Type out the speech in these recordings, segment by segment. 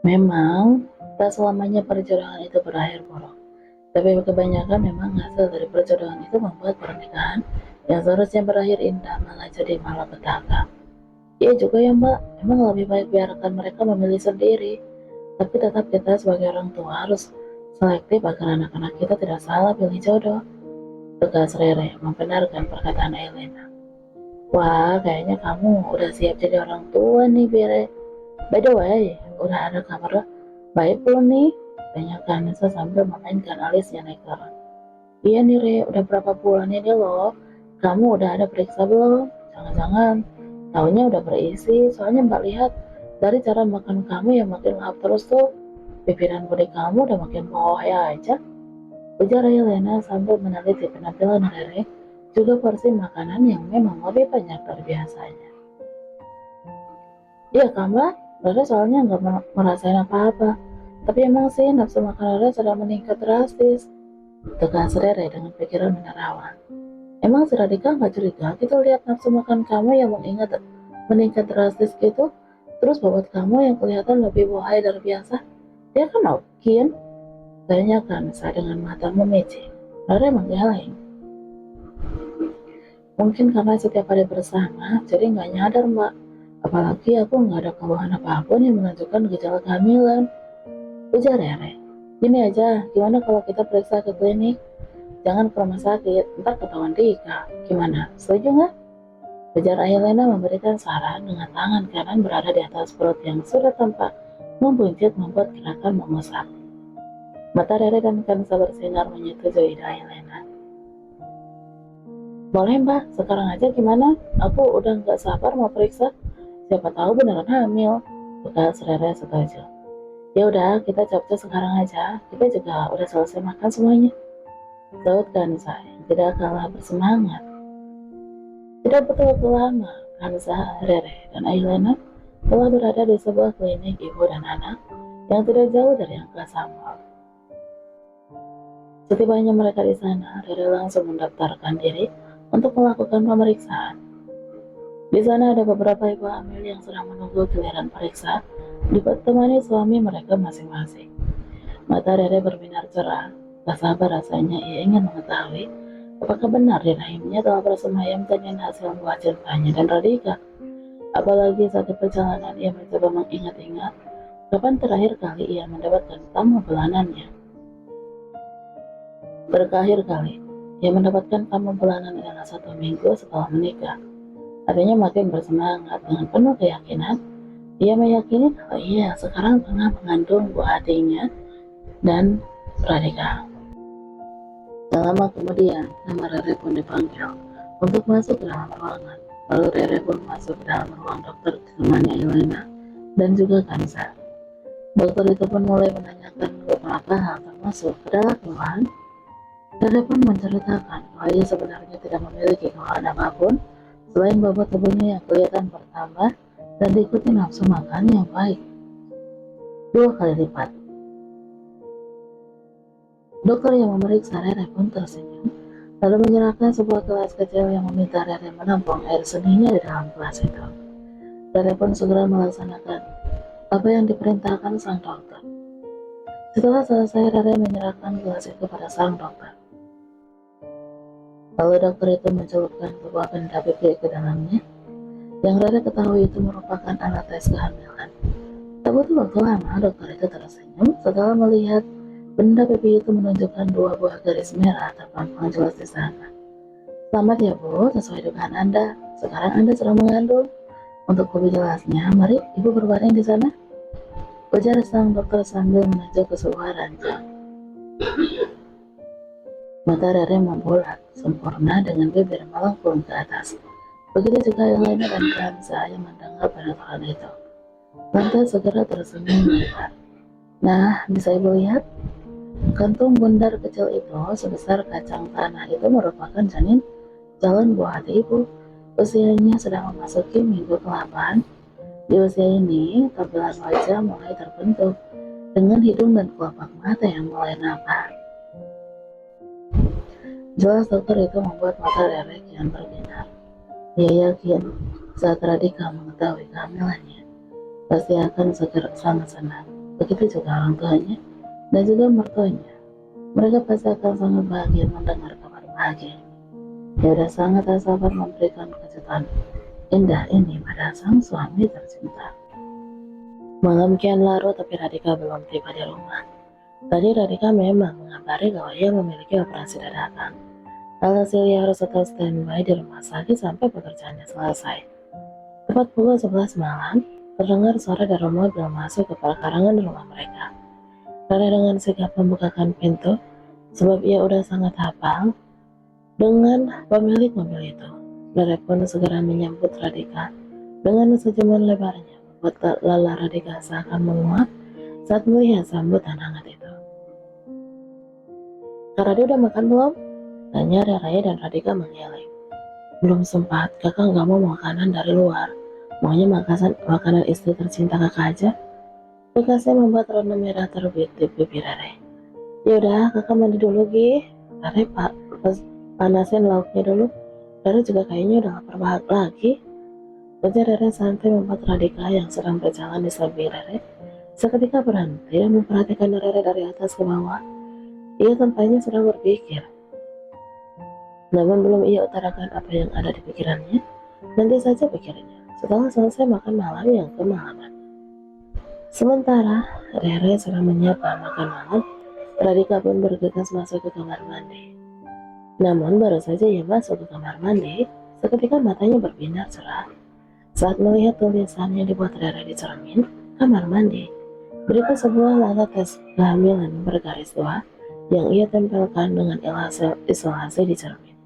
Memang, tak selamanya perjodohan itu berakhir buruk, tapi kebanyakan memang hasil dari perjodohan itu membuat pernikahan yang seharusnya berakhir indah malah jadi malapetaka. Iya juga ya Mbak, emang lebih baik biarkan mereka memilih sendiri, tapi tetap kita sebagai orang tua harus selektif agar anak-anak kita tidak salah pilih jodoh. Tegas Rere membenarkan perkataan Elena. Wah, kayaknya kamu udah siap jadi orang tua nih, Bire. By the way, udah ada kabar baik belum nih? Tanyakan Nisa sambil memainkan alisnya naik turun. Iya nih, Re, udah berapa bulan ini loh. Kamu udah ada periksa belum? Jangan-jangan tahunya udah berisi, soalnya Mbak lihat dari cara makan kamu yang makin lahap terus tuh, pipiran budi kamu udah makin bawah ya aja. Ujar Helena sambil meneliti penampilan Rere, juga porsi makanan yang memang lebih banyak dari biasanya. Iya kan Mbak, Rere soalnya nggak merasain apa-apa. Tapi emang sih nafsu makan Rere sedang meningkat drastis. Tegas Rere dengan pikiran menerawang. Emang si Radika nggak curiga gitu lihat nafsu makan kamu yang meningkat drastis gitu? Terus bobot kamu yang kelihatan lebih bohai dari biasa? Dia kan mungkin, tanyakan saya dengan mata memejih. Rere menggeleng. Mungkin karena setiap hari bersama, jadi nggak nyadar Mbak. Apalagi aku nggak ada keluhan apapun yang menunjukkan gejala kehamilan. Ujar Rere. Gini aja, gimana kalau kita periksa ke klinik? Jangan ke rumah sakit, ntar ketahuan Dika. Gimana, setuju nggak? Ujar Ailena memberikan saran dengan tangan kanan berada di atas perut yang sudah tampak membuncit membuat gerakan mengusap. Mata Rere dan Kansa bersinar menyetujui Ailena. Boleh mbak, sekarang aja gimana? Aku udah nggak sabar mau periksa. Siapa tahu beneran hamil. Bekas Rere setuju. Ya udah, kita capcus sekarang aja. Kita juga udah selesai makan semuanya. Saud Kansa yang tidak kalah bersemangat. Tidak betul-betul lama, Kansa, Rere, dan Ailena telah berada di sebuah klinik ibu dan anak yang tidak jauh dari Angka Samuel. Setibanya mereka di sana, Rere langsung mendaftarkan diri untuk melakukan pemeriksaan. Di sana ada beberapa ibu hamil yang sedang menunggu giliran periksa, ditemani suami mereka masing-masing. Mata Rere berbinar cerah, tak sabar rasanya ia ingin mengetahui apakah benar di rahimnya telah bersemayam janin hasil buah cintanya dan Radika. Apalagi saat di perjalanan ia mencoba mengingat-ingat kapan terakhir kali ia mendapatkan tamu bulanannya. Terakhir kali ia mendapatkan tamu bulanan adalah 1 minggu setelah menikah. Artinya makin bersemangat dengan penuh keyakinan. Ia meyakini kalau ia sekarang tengah mengandung buah hatinya dan Radika. Tak lama kemudian, nama Rere pun dipanggil untuk masuk ke dalam ruangan. Lalu Rere pun masuk ke dalam ruang dokter ditemani Elena dan juga Kansa. Dokter itu pun mulai menanyakan beberapa hal termasuk adalah keluhan. Rere pun menceritakan bahwa ia sebenarnya tidak memiliki keluhan apapun selain bobot tubuhnya yang kelihatan bertambah dan diikuti nafsu makan yang baik 2 kali lipat. Dokter yang memeriksa Rere pun tersenyum, lalu menyerahkan sebuah gelas kecil yang meminta Rere menampung air seninya di dalam gelas itu. Rere pun segera melaksanakan apa yang diperintahkan sang dokter. Setelah selesai, Rere menyerahkan gelas itu pada sang dokter. Lalu dokter itu mencelupkan sebuah benda pipi ke dalamnya, yang Rere ketahui itu merupakan alat tes kehamilan. Tak butuh waktu lama, dokter itu tersenyum setelah melihat benda pipi itu menunjukkan 2 buah garis merah terpampang jelas di sana. Selamat ya Bu, sesuai dugaan Anda. Sekarang Anda sedang mengandung. Untuk lebih jelasnya, mari Ibu berbaring di sana. Ujar sang dokter sambil menunjuk ke sebuah ranjang. Mata Rere membulat sempurna dengan bibir melengkung ke atas. Begitu juga Elena dan Kansa yang mendengar penataran itu. Lantas segera tersenyum lebar. Nah, bisa Ibu lihat? Kantung bundar kecil itu sebesar kacang tanah itu merupakan janin calon buah hati Ibu. Usianya sedang memasuki minggu ke-8. Di usia ini, tampilan wajah mulai terbentuk dengan hidung dan kelopak mata yang mulai nampak. Jelas dokter itu membuat mata Rere kian berbinar. Dia yakin saat Radika mengetahui kehamilannya, pasti akan segera sangat senang. begitu juga orang tuanya dan juga mertuanya. Mereka pasti akan sangat bahagia mendengar kabar bahagia. Dia sudah sangat tak sabar memberikan kejutan indah ini pada sang suami tercinta. Malam kian larut tapi Radhika belum tiba di rumah. Tadi Radhika memang mengabari bahwa ia memiliki operasi dadakan. Alhasil ia harus tetap standby di rumah sakit sampai pekerjaannya selesai. Tepat pukul 11 malam, terdengar suara dari mobil masuk ke perkarangan rumah mereka. Rara dengan sigap membukakan pintu, sebab ia udah sangat hafal dengan pemilik mobil itu. Rara pun segera menyambut Radhika dengan senyuman lebarnya, membuat lala Radhika seakan menguap saat melihat sambutan hangat itu. Kak Radhi udah makan belum? Tanya Rara dan Radhika menggeleng. Belum sempat, kakak nggak mau makanan dari luar. Maunya makanan istri tercinta kakak aja. Bekasnya membuat rona merah terbit di bibir Rere. Yaudah, kakak mandi dulu, Gi. Rere panasin lauknya dulu. Rere juga kayaknya udah lapar banget lagi. Ujar Rere santai membuat Radhika yang sedang berjalan di samping Rere seketika berhenti dan memperhatikan Rere dari atas ke bawah. Ia tampaknya sedang berpikir. Namun belum ia utarakan apa yang ada di pikirannya. Nanti saja pikirnya setelah selesai makan malam yang kemalaman. Sementara Rere sedang menyiapkan makan malam, Radhika pun bergegas masuk ke kamar mandi. Namun baru saja ia masuk ke kamar mandi, seketika matanya berbinar cerah saat melihat tulisan yang dibuat Rere di cermin kamar mandi. Berikut sebuah lalat tes kehamilan bergaris 2 yang ia tempelkan dengan isolasi di cermin.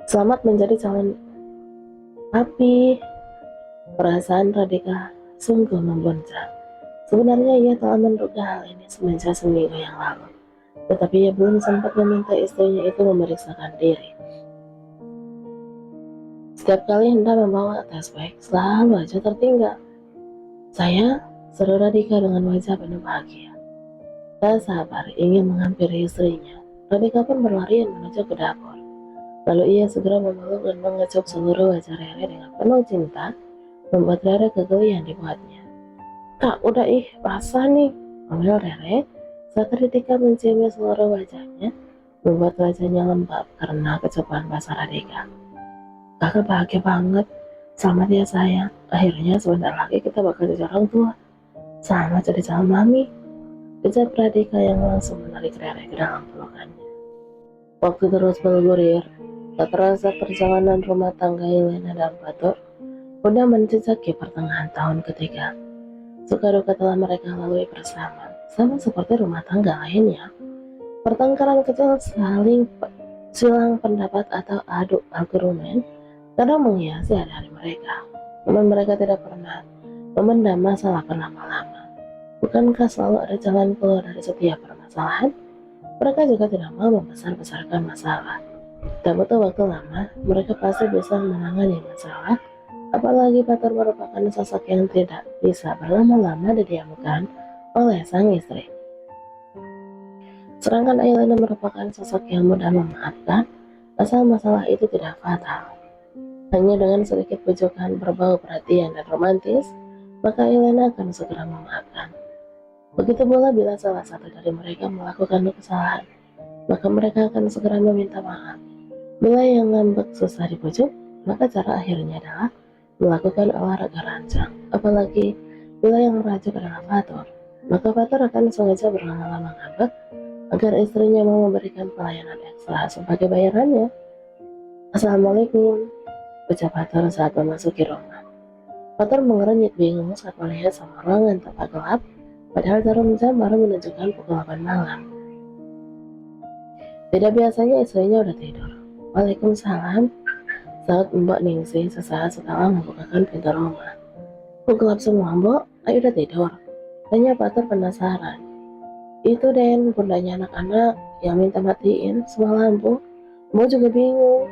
Selamat menjadi calon papi. Perasaan Radhika sungguh membuncah. Sebenarnya ia telah menduga hal ini semenjak seminggu yang lalu, tetapi ia belum sempat meminta istrinya itu memeriksakan diri. Setiap kali hendak membawa tes bag, selalu aja tertinggal. Saya, seru Radhika dengan wajah penuh bahagia. Tak sabar ingin menghampiri istrinya, Radhika pun berlarian menuju ke dapur. Lalu ia segera memeluk dan mengecup seluruh wajah Rere dengan penuh cinta, membuat Rere kegelian dibuatnya. Kak, udah basah nih, omel Rere saat Radhika menciumnya seluruh wajahnya, membuat wajahnya lembab karena kecupan basah Radhika. Kakak bahagia banget, selamat ya sayang, akhirnya sebentar lagi kita bakal jadi orang tua. Selamat jadi calon mami, ujar Radhika yang langsung menarik Rere ke dalam pelukannya. Waktu terus bergulir, tak terasa perjalanan rumah tangga Helena dan Batur udah menjejaki pertengahan tahun ketiga. Suka duka telah mereka lalui bersama, sama seperti rumah tangga lainnya. Pertengkaran kecil silang pendapat atau adu argumen kadang menghiasi hari-hari mereka. Namun mereka tidak pernah memendam masalah berlama-lama. Bukankah selalu ada jalan keluar dari setiap permasalahan? Mereka juga tidak mau membesar-besarkan masalah. Tak butuh waktu lama, mereka pasti bisa menangani masalah. Apalagi Batur merupakan sosok yang tidak bisa berlama-lama didiamkan oleh sang istri. Sedangkan Ailana merupakan sosok yang mudah memaafkan, asal masalah itu tidak fatal. Hanya dengan sedikit pujukan berbau perhatian dan romantis, maka Ailana akan segera memaafkan. Begitu pula bila salah satu dari mereka melakukan kesalahan, maka mereka akan segera meminta maaf. Bila yang ngambek susah dibujuk, maka cara akhirnya adalah melakukan olahraga rancang. Apalagi bila yang merajuk adalah Fatur, maka Fatur akan sengaja berlama-lama ngambek agar istrinya mau memberikan pelayanan ekstra sebagai bayarannya. Assalamualaikum, ucap Fatur saat memasuki rumah. Fatur mengerenyit bingung saat melihat sama ruangan tampak gelap, padahal jarum jam baru menunjukkan pukul 8 malam. Tidak biasanya istrinya udah tidur. Waalaikumsalam, saat Mbak Ningsih sesaat setelah membukakan pintu rumah. Kok gelap semua, Mbok? Ayo udah tidur? Tanya Fatur penasaran. Itu Den, bundanya anak-anak yang minta matiin semua lampu. Mbok juga bingung.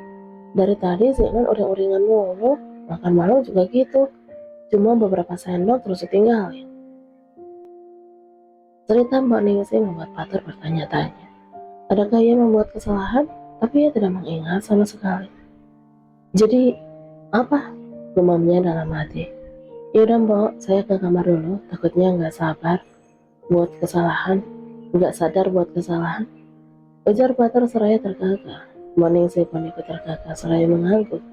Dari tadi si Non uring-uringan mulu, makan malam juga gitu. Cuma beberapa sendok terus ditinggalin. Cerita Mbak Ningsih membuat Fatur bertanya-tanya. Adakah ia membuat kesalahan? Tapi ia tidak mengingat sama sekali. Jadi, apa? Gumamnya dalam hati. Ya udah mbok, saya ke kamar dulu, takutnya nggak sabar buat kesalahan, nggak sadar buat kesalahan. Ujar Patar seraya tergagah. Meningsih pun ikut tergagah seraya mengangguk.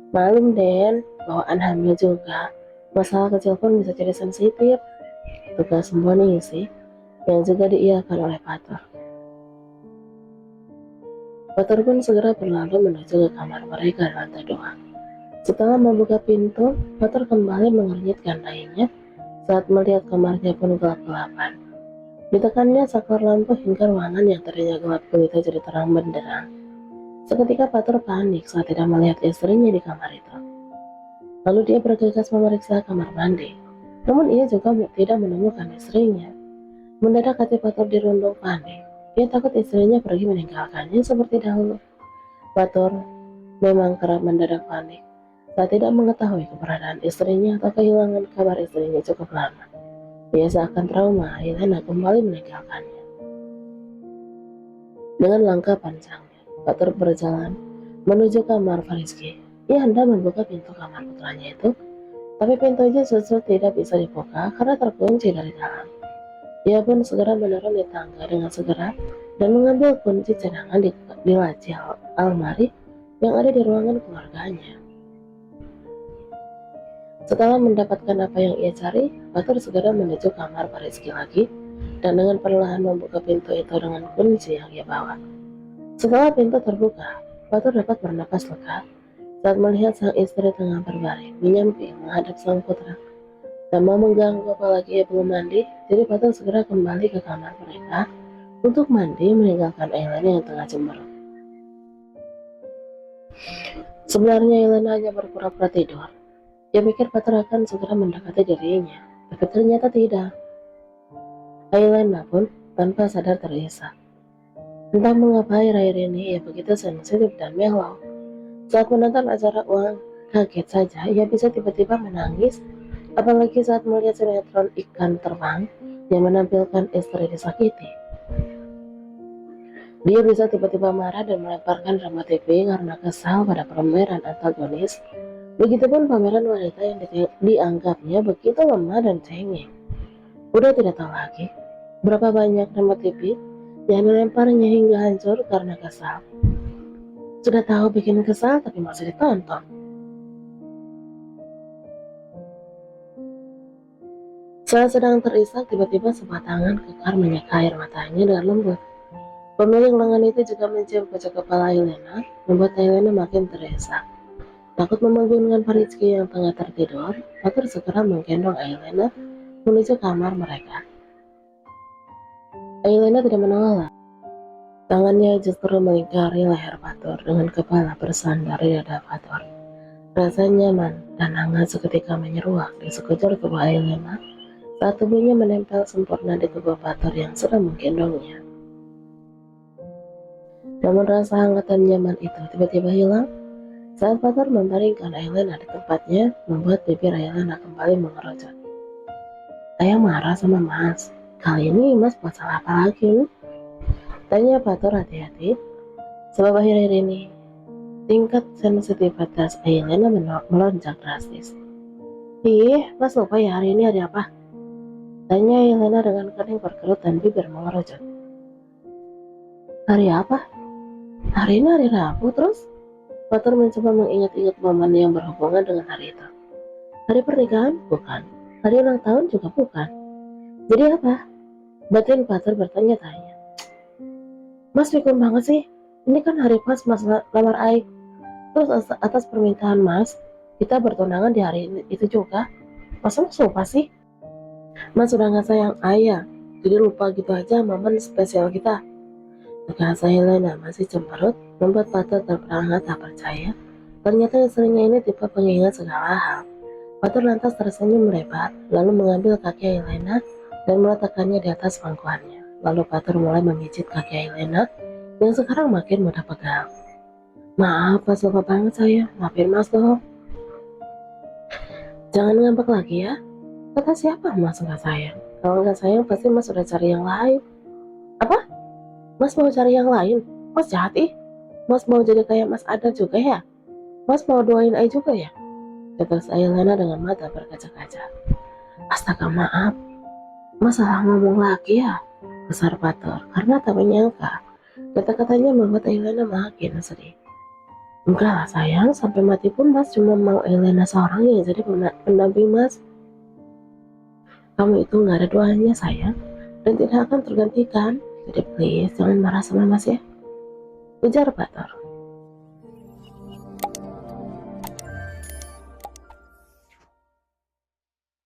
Malum Den, bawaan hamil juga. Masalah kecil pun bisa jadi sensitif. Tugas Meningsih yang juga diiyakan oleh Patar. Patar pun segera berlalu menuju ke kamar mereka di lantai 2. Setelah membuka pintu, Patar kembali mengernyitkan dahinya saat melihat kamarnya pun gelap-gelapan. Ditekannya saklar lampu hingga ruangan yang tadinya gelap gulita jadi terang benderang. Seketika Patar panik saat tidak melihat istrinya di kamar itu. Lalu dia bergegas memeriksa kamar mandi. Namun ia juga tidak menemukan istrinya. Mendadak hati Patar dirundung panik. Dia takut istrinya pergi meninggalkannya seperti dahulu. Patar memang kerap mendadak panik saat tidak mengetahui keberadaan istrinya atau kehilangan kabar istrinya cukup lama. Ia seakan trauma Helena kembali meninggalkannya. Dengan langkah panjangnya, Patar berjalan menuju kamar Fariski. Ia hendak membuka pintu kamar putranya itu, tapi pintunya justru tidak bisa dibuka karena terkunci dari dalam. Ia pun segera menurun di tangga dengan segera dan mengambil kunci cadangan di laci almari yang ada di ruangan keluarganya. Setelah mendapatkan apa yang ia cari, Patar segera menuju kamar Fariski lagi dan dengan perlahan membuka pintu itu dengan kunci yang ia bawa. Setelah pintu terbuka, Patar dapat bernapas lega saat melihat sang istri tengah berbaring menyamping menghadap sang putra. Tak mau mengganggu apalagi ia belum mandi, jadi Patar segera kembali ke kamar mereka untuk mandi meninggalkan Elena yang tengah cemberut. Sebenarnya Elena hanya berpura-pura tidur. Dia pikir Patar akan segera mendekati dirinya, tapi ternyata tidak. Elena pun tanpa sadar terisak. Entah mengapa akhir-akhir ini ia begitu sensitif dan melo. Saat menonton acara uang, kaget saja ia bisa tiba-tiba menangis, apalagi saat melihat sinetron Ikan Terbang yang menampilkan istri disakiti. Dia bisa tiba-tiba marah dan melemparkan remote TV karena kesal pada pemeran antagonis. Begitupun pameran wanita yang dianggapnya begitu lemah dan cengeng. Udah tidak tahu lagi berapa banyak remote TV yang dilemparnya hingga hancur karena kesal. Sudah tahu bikin kesal tapi masih ditonton. Saat sedang terisak, tiba-tiba sebuah tangan kekar menyeka air matanya dengan lembut. Pemilik lengan itu juga mencium pojok kepala Helena, membuat Helena makin terisak. Takut membangunkan Fariski yang tengah tertidur, Patar segera menggendong Helena menuju kamar mereka. Helena tidak menolak. Tangannya justru melingkari leher Patar dengan kepala bersandar di dada Patar. Rasa nyaman dan hangat seketika menyeruak di sekujur tubuh Helena saat tubuhnya menempel sempurna di tubuh Patar yang sedang menggendongnya. Namun rasa hangat dan nyaman itu tiba-tiba hilang saat Patar membaringkan Helena di tempatnya, membuat bibir Helena kembali mengerucut. Saya marah sama Mas. Kali ini Mas buat salah apa lagi? Tanya Patar hati-hati. Sebab akhir-akhir ini tingkat sensitivitas Helena melonjak drastis. Ih, Mas lupa ya hari ini hari apa? Tanya Helena dengan kening berkerut dan bibir mengerucut. Hari apa? Hari ini hari Rabu terus? Patar mencoba mengingat-ingat momen yang berhubungan dengan hari itu. Hari pernikahan? Bukan. Hari ulang tahun juga bukan. Jadi apa? Batin Patar bertanya-tanya. Mas pikun banget sih. Ini kan hari pas Mas lamar Aik. Terus atas permintaan Mas, kita bertunangan di hari itu juga. Masa Mas lupa sih? Mas sudah gak sayang Ayah. Jadi lupa gitu aja momen spesial kita. Kekasa Helena masih cemberut, membuat Patar terperangah tak percaya. Ternyata istrinya ini tipe pengingat segala hal. Patar lantas tersenyum lebar, lalu mengambil kaki Helena dan meletakkannya di atas pangkuannya. Lalu Patar mulai memijit kaki Helena yang sekarang makin mudah pegal. Maaf, Mas lupa banget saya. Maafin Mas dong. Jangan ngambek lagi ya. Kata siapa Mas nggak sayang? Kalau nggak sayang pasti Mas sudah cari yang lain. Apa? Mas mau cari yang lain? Mas jahat ih. Mas mau jadi kayak Mas Adar juga ya? Mas mau doain Ai juga ya? kata Ailana dengan mata berkaca-kaca. Astaga, maaf, masalah ngomong lagi ya, besar Pator, karena tak menyangka kata-katanya membuat Ailana makin sedih. Enggak lah sayang, sampai mati pun Mas cuma mau Ailana seorang yang jadi pendamping Mas. Kamu itu nggak ada duanya sayang, dan tidak akan tergantikan. Jadi please jangan marah sama Mas ya, ujar Pator.